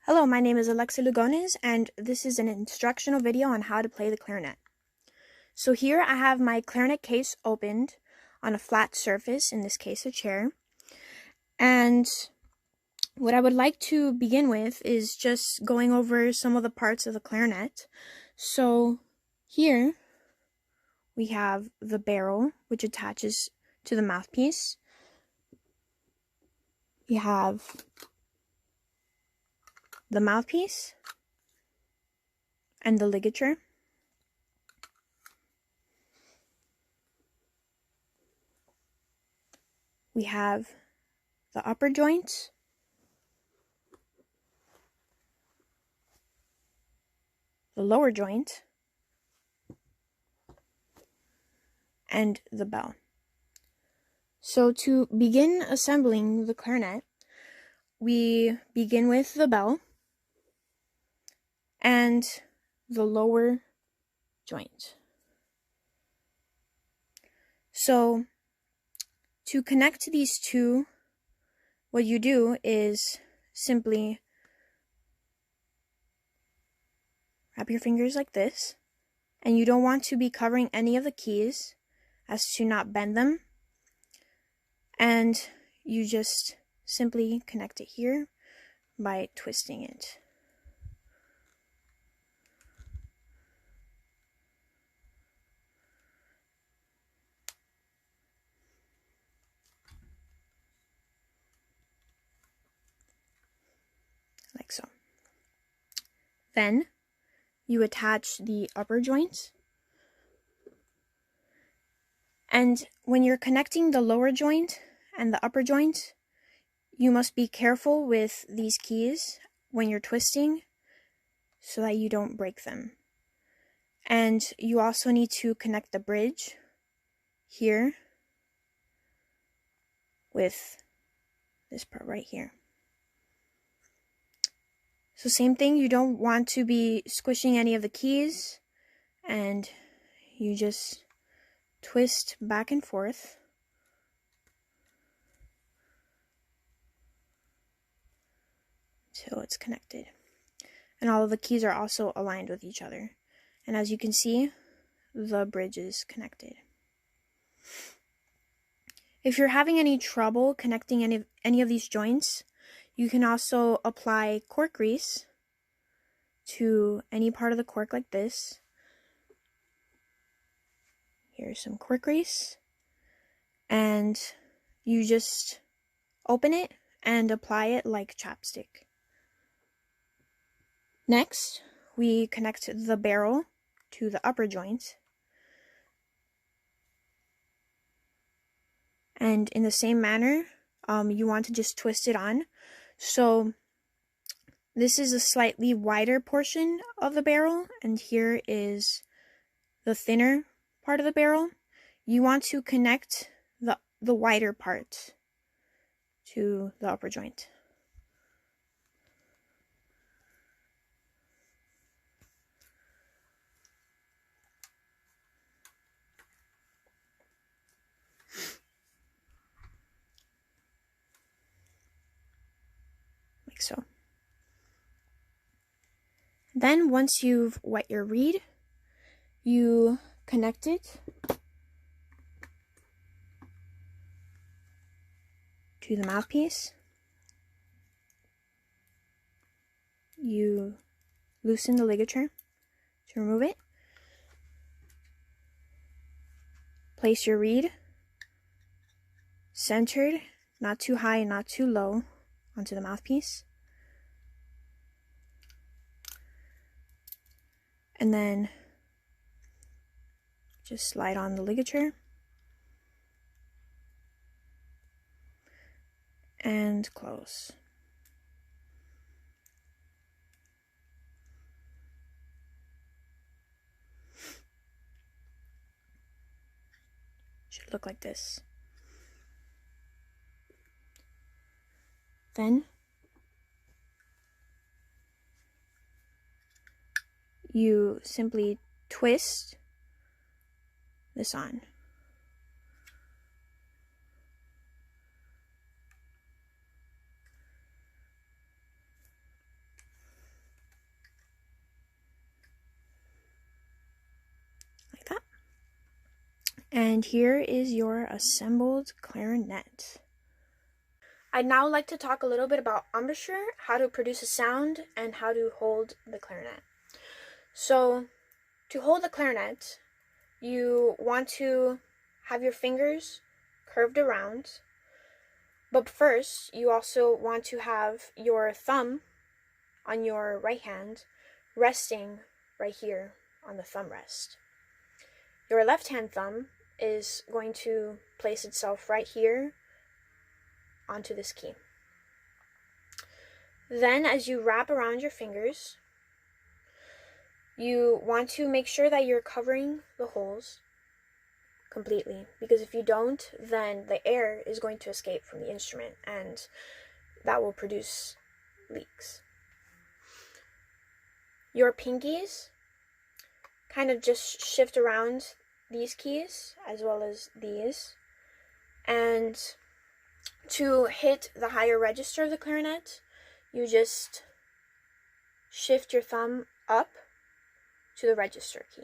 Hello, my name is Alexa Lugones, and this is an instructional video on how to play the clarinet. So here I have my clarinet case opened on a flat surface, in this case a chair. And what I would like to begin with is just going over some of the parts of the clarinet. So here we have the barrel, which attaches to the mouthpiece. We have the mouthpiece and the ligature. We have the upper joint, the lower joint, and the bell. So to begin assembling the clarinet, we begin with the bell and the lower joint. So to connect these two, what you do is simply wrap your fingers like this, and you don't want to be covering any of the keys as to not bend them, and you just simply connect it here by twisting it. Like so. Then you attach the upper joint, and when you're connecting the lower joint and the upper joint, you must be careful with these keys when you're twisting so that you don't break them. And you also need to connect the bridge here with this part right here. So same thing, you don't want to be squishing any of the keys, and you just twist back and forth until it's connected. And all of the keys are also aligned with each other. And as you can see, the bridge is connected. If you're having any trouble connecting any of these joints, you can also apply cork grease to any part of the cork like this. Here's some cork grease, and you just open it and apply it like chapstick. Next, we connect the barrel to the upper joint, and in the same manner, you want to just twist it on. So this is a slightly wider portion of the barrel, and here is the thinner part of the barrel. You want to connect the wider part to the upper joint. Like so. Then once you've wet your reed, you connect it to the mouthpiece. You loosen the ligature to remove it. Place your reed centered, not too high, not too low, onto the mouthpiece. And then just slide on the ligature and close. Should look like this. Then you simply twist this on. And here is your assembled clarinet. I'd now like to talk a little bit about embouchure, how to produce a sound, and how to hold the clarinet. So, to hold the clarinet, you want to have your fingers curved around, but first, you also want to have your thumb on your right hand resting right here on the thumb rest. Your left hand thumb is going to place itself right here onto this key. Then, as you wrap around your fingers, you want to make sure that you're covering the holes completely, because if you don't, then the air is going to escape from the instrument and that will produce leaks. Your pinkies kind of just shift around these keys as well as these, and to hit the higher register of the clarinet, you just shift your thumb up to the register key.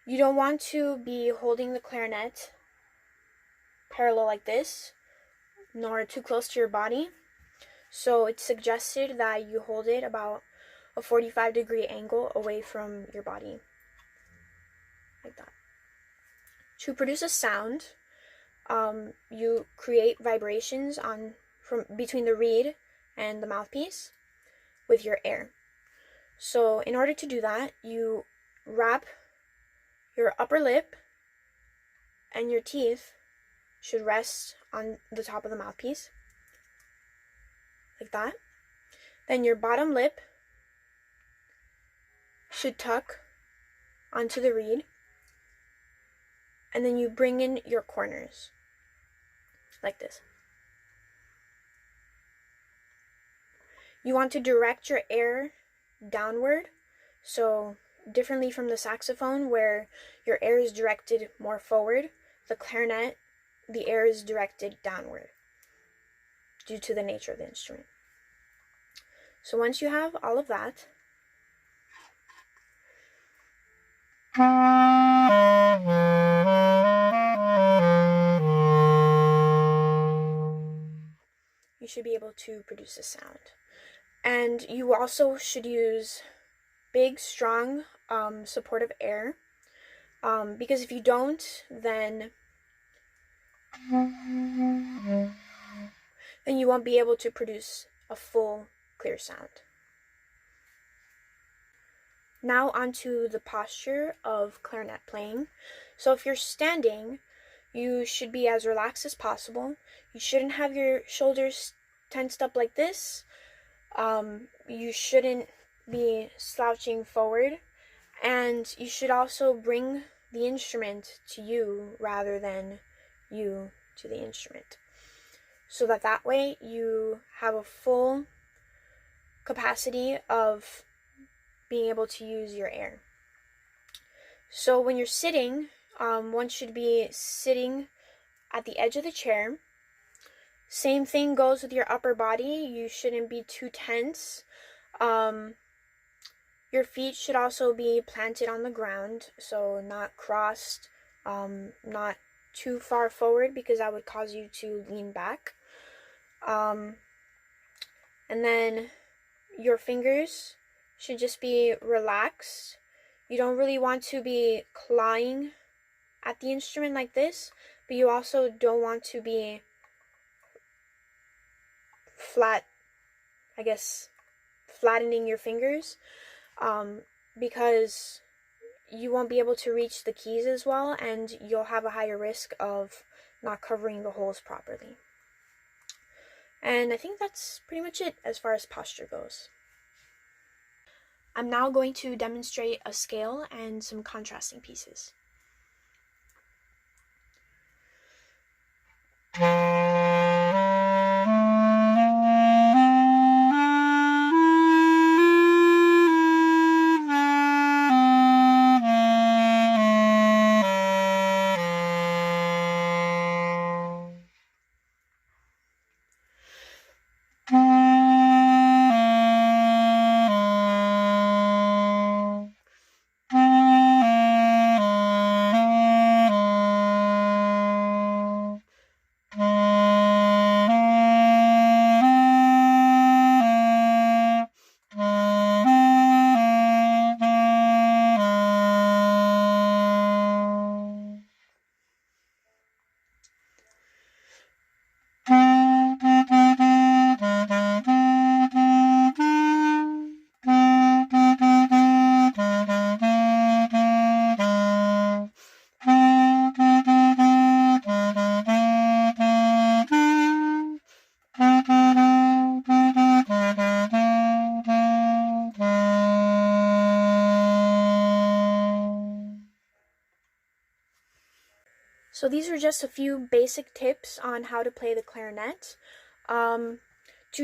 You don't want to be holding the clarinet parallel like this, nor too close to your body. So it's suggested that you hold it about a 45-degree angle away from your body, like that. To produce a sound, you create vibrations from between the reed and the mouthpiece with your air. So in order to do that, you wrap your upper lip and your teeth should rest on the top of the mouthpiece, like that. Then your bottom lip should tuck onto the reed, and then you bring in your corners, like this. You want to direct your air downward, so differently from the saxophone where your air is directed more forward, the clarinet, the air is directed downward due to the nature of the instrument. So once you have all of that, you should be able to produce a sound. And you also should use big, strong, supportive air, because if you don't, then you won't be able to produce a full, clear sound. Now onto the posture of clarinet playing. So if you're standing, you should be as relaxed as possible. You shouldn't have your shoulders tensed up like this. You shouldn't be slouching forward. And you should also bring the instrument to you rather than you to the instrument. So that way you have a full capacity of being able to use your air. So when you're sitting, one should be sitting at the edge of the chair. Same thing goes with your upper body. You shouldn't be too tense. Your feet should also be planted on the ground, so not crossed, not too far forward because that would cause you to lean back. And then your fingers should just be relaxed. You don't really want to be clawing at the instrument like this, but you also don't want to be flattening your fingers, because you won't be able to reach the keys as well, and you'll have a higher risk of not covering the holes properly. And I think that's pretty much it as far as posture goes. I'm now going to demonstrate a scale and some contrasting pieces. these are just a few basic tips on how to play the clarinet. To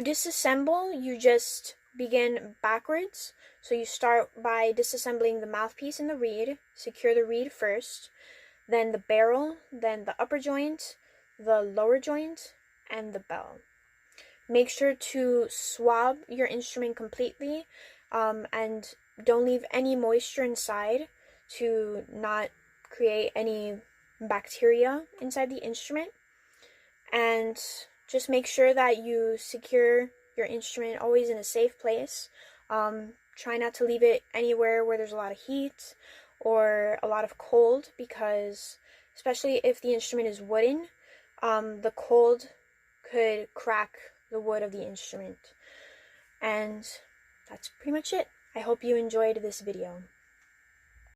disassemble, you just begin backwards. So you start by disassembling the mouthpiece and the reed. Secure the reed first, then the barrel, then the upper joint, the lower joint, and the bell. Make sure to swab your instrument completely, and don't leave any moisture inside to not create any bacteria inside the instrument. And just make sure that you secure your instrument always in a safe place. Try not to leave it anywhere where there's a lot of heat or a lot of cold, because especially if the instrument is wooden, the cold could crack the wood of the instrument. And that's pretty much it. I hope you enjoyed this video.